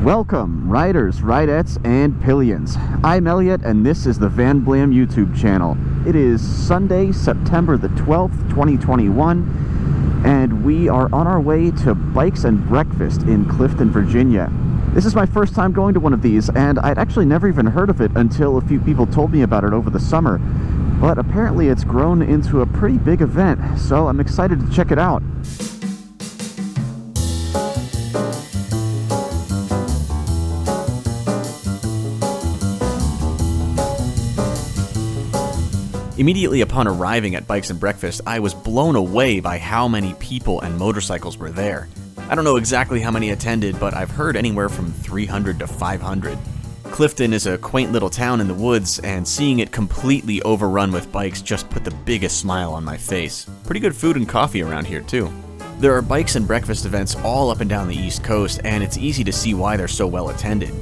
Welcome, riders, ridettes, and pillions. I'm Elliot, and this is the Van Blam YouTube channel. It is Sunday, September the 12th, 2021, and we are on our way to Bikes and Breakfast in Clifton, Virginia. This is my first time going to one of these, and I'd actually never even heard of it until a few people told me about it over the summer. But apparently it's grown into a pretty big event, so I'm excited to check it out. Immediately upon arriving at Bikes and Breakfast, I was blown away by how many people and motorcycles were there. I don't know exactly how many attended, but I've heard anywhere from 300 to 500. Clifton is a quaint little town in the woods, and seeing it completely overrun with bikes just put the biggest smile on my face. Pretty good food and coffee around here too. There are Bikes and Breakfast events all up and down the East Coast, and it's easy to see why they're so well attended.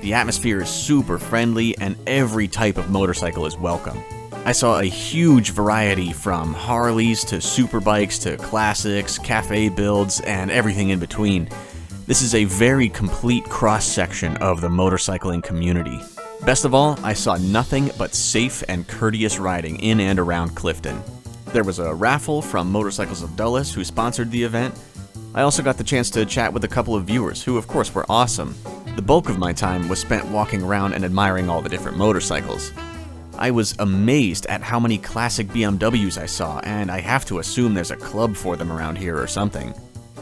The atmosphere is super friendly, and every type of motorcycle is welcome. I saw a huge variety from Harleys to superbikes to classics, cafe builds, and everything in between. This is a very complete cross-section of the motorcycling community. Best of all, I saw nothing but safe and courteous riding in and around Clifton. There was a raffle from Motorcycles of Dulles, who sponsored the event. I also got the chance to chat with a couple of viewers, who of course were awesome. The bulk of my time was spent walking around and admiring all the different motorcycles. I was amazed at how many classic BMWs I saw, and I have to assume there's a club for them around here or something.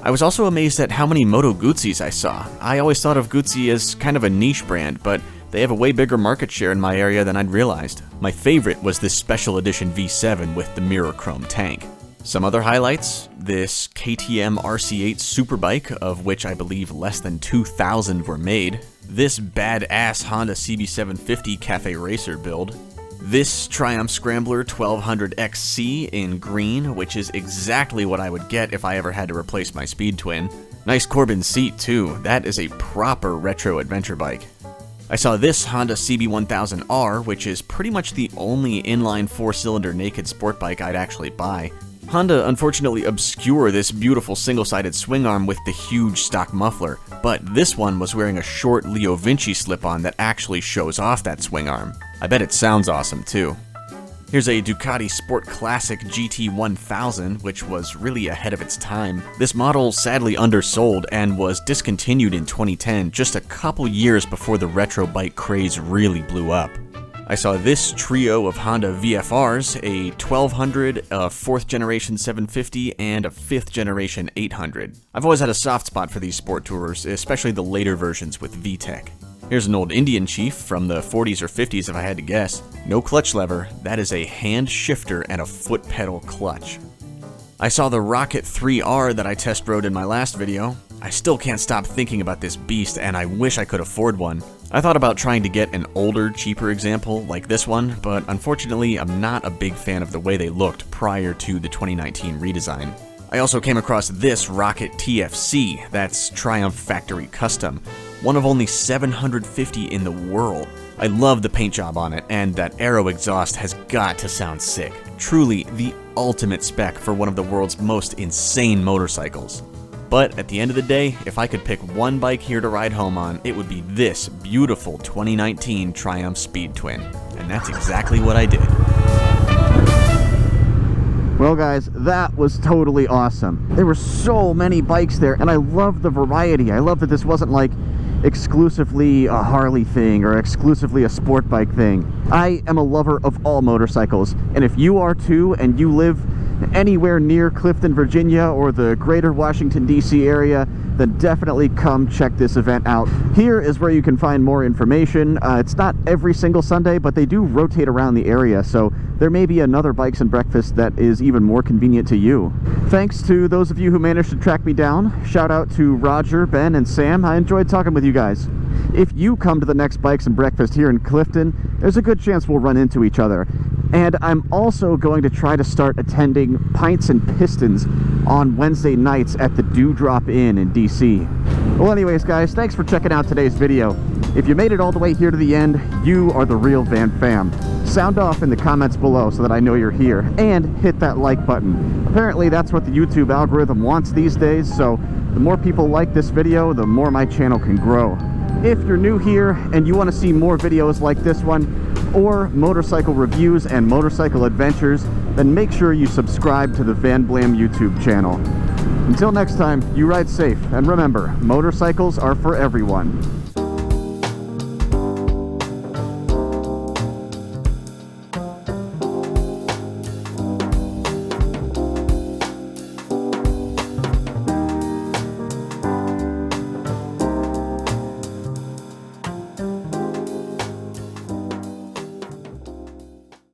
I was also amazed at how many Moto Guzzis I saw. I always thought of Guzzi as kind of a niche brand, but they have a way bigger market share in my area than I'd realized. My favorite was this special edition V7 with the mirror chrome tank. Some other highlights: this KTM RC8 superbike, of which I believe less than 2,000 were made. This badass Honda CB750 Cafe Racer build. This Triumph Scrambler 1200 XC in green, which is exactly what I would get if I ever had to replace my Speed Twin. Nice Corbin seat too, that is a proper retro adventure bike. I saw this Honda CB1000R, which is pretty much the only inline 4-cylinder naked sport bike I'd actually buy. Honda unfortunately obscure this beautiful single-sided swing arm with the huge stock muffler, but this one was wearing a short Leo Vinci slip-on that actually shows off that swing arm. I bet it sounds awesome too. Here's a Ducati Sport Classic GT1000, which was really ahead of its time. This model sadly undersold and was discontinued in 2010, just a couple years before the retro bike craze really blew up. I saw this trio of Honda VFRs, a 1200, a 4th generation 750, and a 5th generation 800. I've always had a soft spot for these sport tourers, especially the later versions with VTEC. Here's an old Indian Chief from the 40s or 50s if I had to guess. No clutch lever, that is a hand shifter and a foot pedal clutch. I saw the Rocket 3R that I test rode in my last video. I still can't stop thinking about this beast, and I wish I could afford one. I thought about trying to get an older, cheaper example like this one, but unfortunately I'm not a big fan of the way they looked prior to the 2019 redesign. I also came across this Rocket TFC, that's Triumph Factory Custom, one of only 750 in the world. I love the paint job on it, and that aero exhaust has got to sound sick. Truly the ultimate spec for one of the world's most insane motorcycles. But at the end of the day, if I could pick one bike here to ride home on, it would be this beautiful 2019 Triumph Speed Twin. And that's exactly what I did. Well guys, that was totally awesome. There were so many bikes there, and I love the variety. I love that this wasn't like exclusively a Harley thing or exclusively a sport bike thing. I am a lover of all motorcycles, and if you are too, and you live anywhere near Clifton, Virginia, or the greater Washington, D.C. area, then definitely come check this event out. Here is where you can find more information. It's not every single Sunday, but they do rotate around the area, so there may be another Bikes and Breakfast that is even more convenient to you. Thanks to those of you who managed to track me down. Shout out to Roger, Ben, and Sam. I enjoyed talking with you guys. If you come to the next Bikes and Breakfast here in Clifton, there's a good chance we'll run into each other. And I'm also going to try to start attending Pints and Pistons on Wednesday nights at the Dewdrop Inn in DC. Well anyways guys, thanks for checking out today's video. If you made it all the way here to the end, you are the real Van Fam. Sound off in the comments below so that I know you're here, and hit that like button. Apparently that's what the YouTube algorithm wants these days, so the more people like this video, the more my channel can grow. If you're new here and you want to see more videos like this one, or motorcycle reviews and motorcycle adventures, then make sure you subscribe to the Van Blam YouTube channel. Until next time, you ride safe, and remember, motorcycles are for everyone.